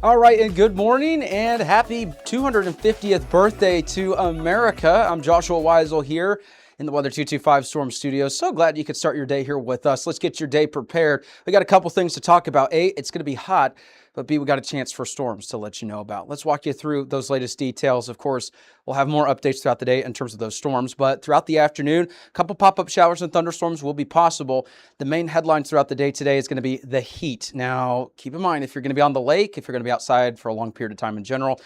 All right, and good morning and happy 250th birthday to America. I'm Joshua Weisel here in the Weather 225 Storm Studios. So glad you could start your day here with us. Let's get your day prepared. We got a couple things to talk about. A, it's going to be hot, but B, we got a chance for storms to let you know about. Let's walk you through those latest details. Of course, we'll have more updates throughout the day in terms of those storms, but throughout the afternoon, a couple pop-up showers and thunderstorms will be possible. The main headlines throughout the day today is going to be the heat. Now, keep in mind, if you're going to be on the lake, if you're going to be outside for a long period of time in general,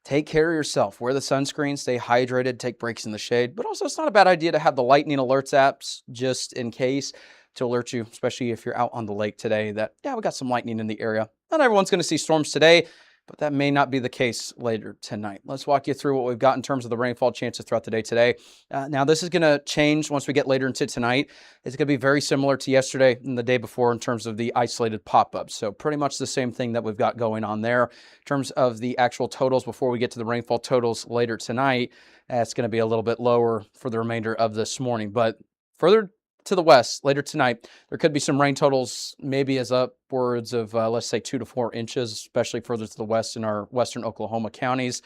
take care of yourself. Wear the sunscreen, stay hydrated, take breaks in the shade. But also, it's not a bad idea to have the lightning alerts apps just in case to alert you, especially if you're out on the lake today, that, yeah, we got some lightning in the area. Not everyone's going to see storms today, but that may not be the case later tonight. Let's walk you through what we've got in terms of the rainfall chances throughout the day today. Now, this is going to change once we get later into tonight. It's going to be very similar to yesterday and the day before in terms of the isolated pop-ups. So pretty much the same thing that we've got going on there. In terms of the actual totals, before we get to the rainfall totals later tonight, it's going to be a little bit lower for the remainder of this morning. But further to the west later tonight, there could be some rain totals, maybe as upwards of, let's say, 2 to 4 inches, especially further to the west in our western Oklahoma counties.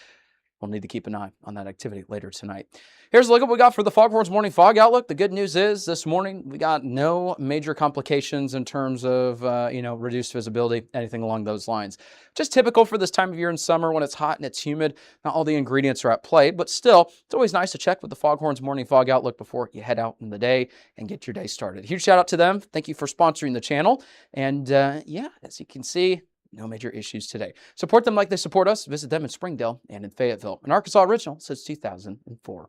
We'll need to keep an eye on that activity later tonight. Here's a look at what we got for the Foghorns morning fog outlook. The good news is this morning we got no major complications in terms of, reduced visibility, anything along those lines. Just typical for this time of year in summer when it's hot and it's humid. Not all the ingredients are at play, but still, it's always nice to check with the Foghorns morning fog outlook before you head out in the day and get your day started. Huge shout out to them. Thank you for sponsoring the channel. And as you can see, no major issues today. Support them like they support us. Visit them in Springdale and in Fayetteville. An Arkansas original since 2004.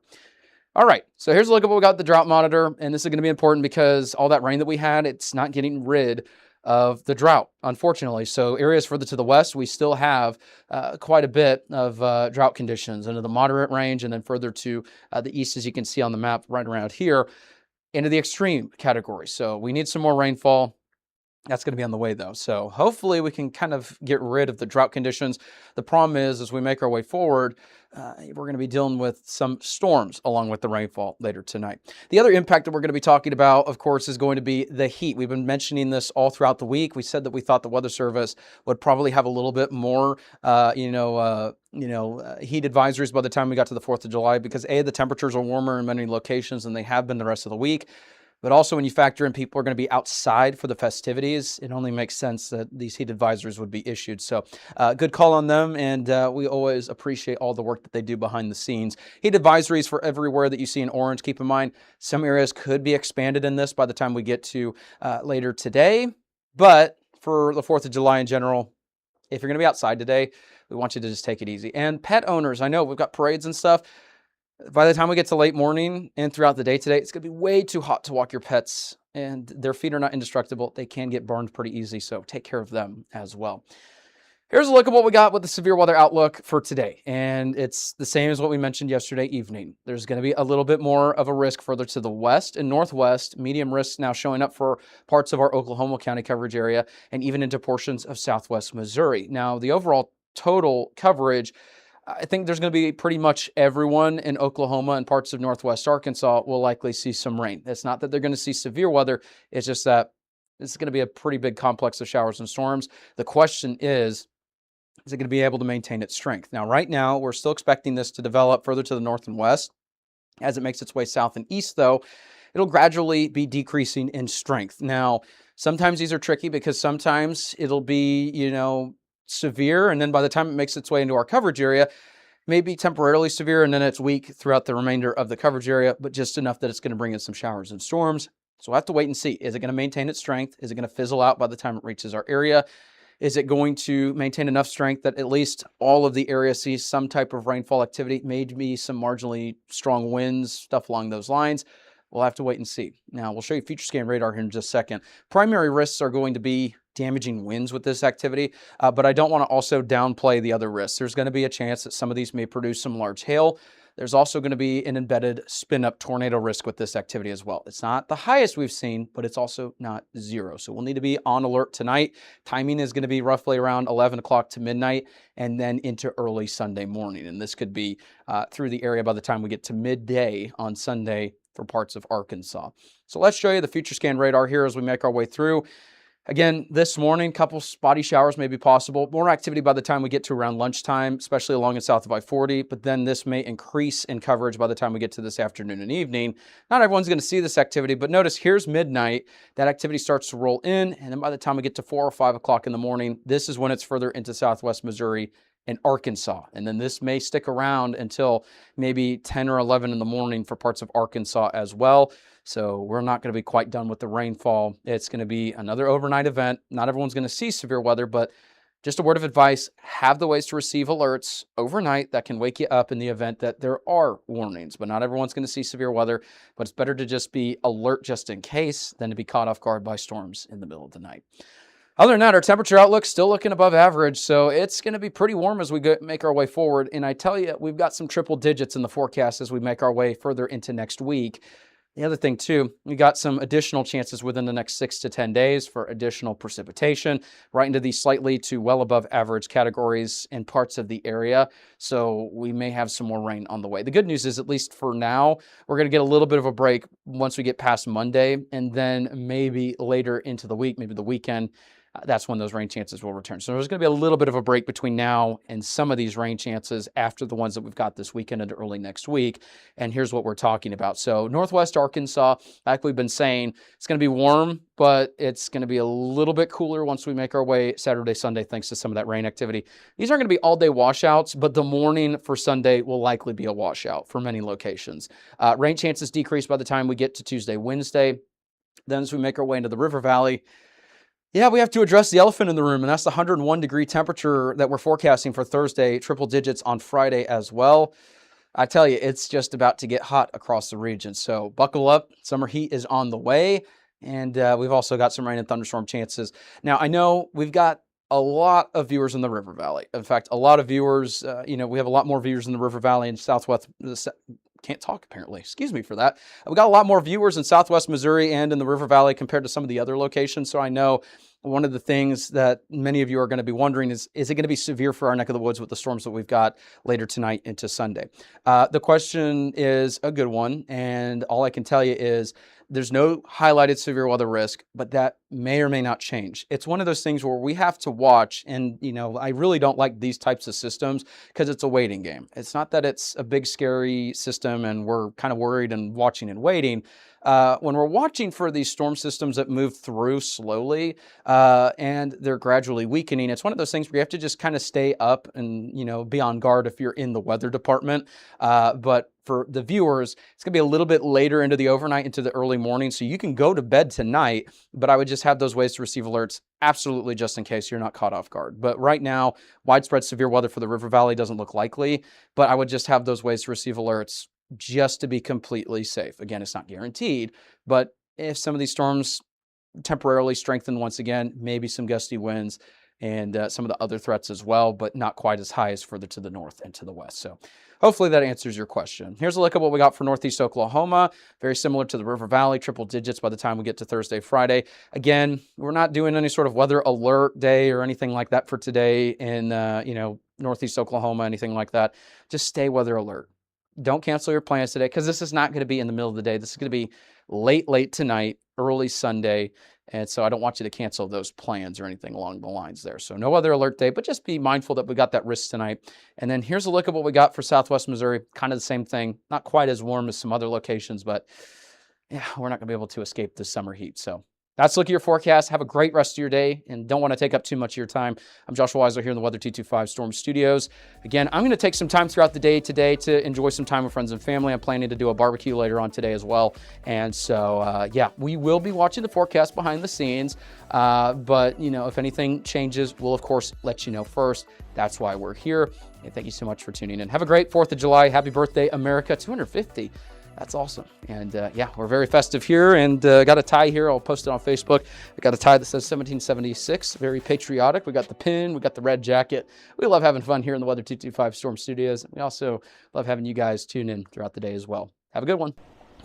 All right, so here's a look at what we got the drought monitor. And this is going to be important because all that rain that we had, it's not getting rid of the drought, unfortunately. So areas further to the west, we still have quite a bit of drought conditions into the moderate range, and then further to the east, as you can see on the map right around here, into the extreme category. So we need some more rainfall. That's going to be on the way, though. So hopefully we can kind of get rid of the drought conditions. The problem is, as we make our way forward, we're going to be dealing with some storms along with the rainfall later tonight. The other impact that we're going to be talking about, of course, is going to be the heat. We've been mentioning this all throughout the week. We said that we thought the Weather Service would probably have a little bit more, heat advisories by the time we got to the 4th of July because, A, the temperatures are warmer in many locations than they have been the rest of the week. But also when you factor in people are going to be outside for the festivities, it only makes sense that these heat advisories would be issued. So good call on them, and we always appreciate all the work that they do behind the scenes. Heat advisories for everywhere that you see in orange. Keep in mind, some areas could be expanded in this by the time we get to later today. But for the 4th of July in general, if you're going to be outside today, we want you to just take it easy. And pet owners, I know we've got parades and stuff. By the time we get to late morning and throughout the day today, it's going to be way too hot to walk your pets, and their feet are not indestructible. They can get burned pretty easy, so take care of them as well. Here's a look at what we got with the severe weather outlook for today, and it's the same as what we mentioned yesterday evening. There's going to be a little bit more of a risk further to the west and northwest. Medium risk now showing up for parts of our Oklahoma County coverage area and even into portions of southwest Missouri. Now, the overall total coverage, I think there's going to be pretty much everyone in Oklahoma and parts of northwest Arkansas will likely see some rain. It's not that they're going to see severe weather. It's just that it's going to be a pretty big complex of showers and storms. The question is it going to be able to maintain its strength? Now, right now, we're still expecting this to develop further to the north and west. As it makes its way south and east, though, it'll gradually be decreasing in strength. Now, sometimes these are tricky because sometimes it'll be, severe, and then by the time it makes its way into our coverage area, maybe temporarily severe, and then it's weak throughout the remainder of the coverage area, but just enough that it's going to bring in some showers and storms. So we'll have to wait and see. Is it going to maintain its strength? Is it going to fizzle out by the time it reaches our area? Is it going to maintain enough strength that at least all of the area sees some type of rainfall activity, maybe some marginally strong winds, stuff along those lines? We'll have to wait and see. Now, we'll show you future scan radar here in just a second. Primary risks are going to be damaging winds with this activity, but I don't want to also downplay the other risks. There's going to be a chance that some of these may produce some large hail. There's also going to be an embedded spin-up tornado risk with this activity as well. It's not the highest we've seen, but it's also not zero. So we'll need to be on alert tonight. Timing is going to be roughly around 11 o'clock to midnight and then into early Sunday morning. And this could be through the area by the time we get to midday on Sunday for parts of Arkansas. So let's show you the future scan radar here as we make our way through. Again, this morning, couple spotty showers may be possible. More activity by the time we get to around lunchtime, especially along and south of I-40, but then this may increase in coverage by the time we get to this afternoon and evening. Not everyone's going to see this activity, but notice here's midnight. That activity starts to roll in, and then by the time we get to 4 or 5 o'clock in the morning, this is when it's further into southwest Missouri and Arkansas. And then this may stick around until maybe 10 or 11 in the morning for parts of Arkansas as well. So we're not going to be quite done with the rainfall. It's going to be another overnight event. Not everyone's going to see severe weather, but just a word of advice, have the ways to receive alerts overnight that can wake you up in the event that there are warnings. But not everyone's going to see severe weather, but it's better to just be alert just in case than to be caught off guard by storms in the middle of the night. Other than that, our temperature outlook still looking above average, so it's going to be pretty warm as we make our way forward. And I tell you, we've got some triple digits in the forecast as we make our way further into next week. The other thing, too, we got some additional chances within the next 6 to 10 days for additional precipitation right into these slightly to well above average categories in parts of the area. So we may have some more rain on the way. The good news is, at least for now, we're going to get a little bit of a break once we get past Monday, and then maybe later into the week, maybe the weekend, that's when those rain chances will return. So there's going to be a little bit of a break between now and some of these rain chances after the ones that we've got this weekend into early next week. And here's what we're talking about. So northwest Arkansas, like we've been saying, it's going to be warm, but it's going to be a little bit cooler once we make our way Saturday, Sunday, thanks to some of that rain activity. These aren't going to be all-day washouts, but the morning for Sunday will likely be a washout for many locations. Rain chances decrease by the time we get to Tuesday, Wednesday. Then as we make our way into the River Valley, yeah, we have to address the elephant in the room, and that's the 101-degree temperature that we're forecasting for Thursday, triple digits on Friday as well. I tell you, it's just about to get hot across the region, so buckle up. Summer heat is on the way, and we've also got some rain and thunderstorm chances. Now, I know we've got a lot of viewers in the River Valley. In fact, a lot of viewers, we have a lot more viewers in the River Valley and southwest. Can't talk, apparently. Excuse me for that. We got a lot more viewers in southwest Missouri and in the River Valley compared to some of the other locations. So I know one of the things that many of you are going to be wondering is it going to be severe for our neck of the woods with the storms that we've got later tonight into Sunday? The question is a good one, and all I can tell you is there's no highlighted severe weather risk, but that may or may not change. It's one of those things where we have to watch, and I really don't like these types of systems because it's a waiting game. It's not that it's a big scary system and we're kind of worried and watching and waiting. When we're watching for these storm systems that move through slowly and they're gradually weakening, it's one of those things where you have to just kind of stay up and be on guard if you're in the weather department. But for the viewers, it's going to be a little bit later into the overnight, into the early morning. So you can go to bed tonight, but I would just have those ways to receive alerts absolutely just in case you're not caught off guard. But right now, widespread severe weather for the River Valley doesn't look likely, but I would just have those ways to receive alerts just to be completely safe. Again, it's not guaranteed, but if some of these storms temporarily strengthen once again, maybe some gusty winds and some of the other threats as well, but not quite as high as further to the north and to the west. So hopefully that answers your question. Here's a look at what we got for Northeast Oklahoma. Very similar to the River Valley, triple digits by the time we get to Thursday, Friday. Again, we're not doing any sort of weather alert day or anything like that for today in Northeast Oklahoma, anything like that. Just stay weather alert. Don't cancel your plans today because this is not going to be in the middle of the day. This is going to be late tonight, early Sunday. And so I don't want you to cancel those plans or anything along the lines there. So no weather alert day, but just be mindful that we got that risk tonight. And then here's a look at what we got for southwest Missouri. Kind of the same thing. Not quite as warm as some other locations, but yeah, we're not going to be able to escape this summer heat. So that's a look at your forecast. Have a great rest of your day and don't want to take up too much of your time. I'm Joshua Weisler here in the Weather 225 Storm Studios. Again, I'm going to take some time throughout the day today to enjoy some time with friends and family. I'm planning to do a barbecue later on today as well. And so, we will be watching the forecast behind the scenes. But, if anything changes, we'll, of course, let you know first. That's why we're here. And thank you so much for tuning in. Have a great 4th of July. Happy birthday, America. 250. That's awesome. And we're very festive here and got a tie here. I'll post it on Facebook. I got a tie that says 1776, very patriotic. We got the pin, we got the red jacket. We love having fun here in the Weather 225 Storm Studios. We also love having you guys tune in throughout the day as well. Have a good one.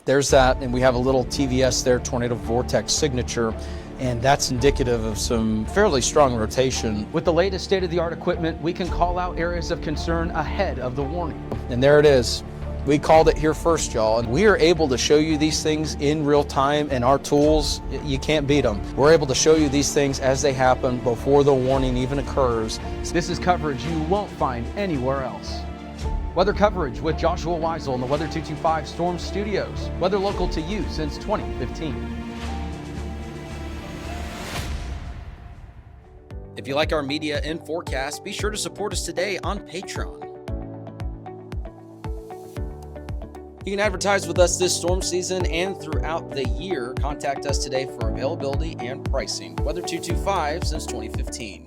There's that, and we have a little TVS there, tornado vortex signature, and that's indicative of some fairly strong rotation. With the latest state-of-the-art equipment, we can call out areas of concern ahead of the warning. And there it is. We called it here first, y'all, and we are able to show you these things in real time, and our tools, you can't beat them. We're able to show you these things as they happen before the warning even occurs. This is coverage you won't find anywhere else. Weather coverage with Joshua Weisel in the Weather 225 Storm Studios. Weather local to you since 2015. If you like our media and forecast, be sure to support us today on Patreon. You can advertise with us this storm season and throughout the year. Contact us today for availability and pricing. Weather 225 since 2015.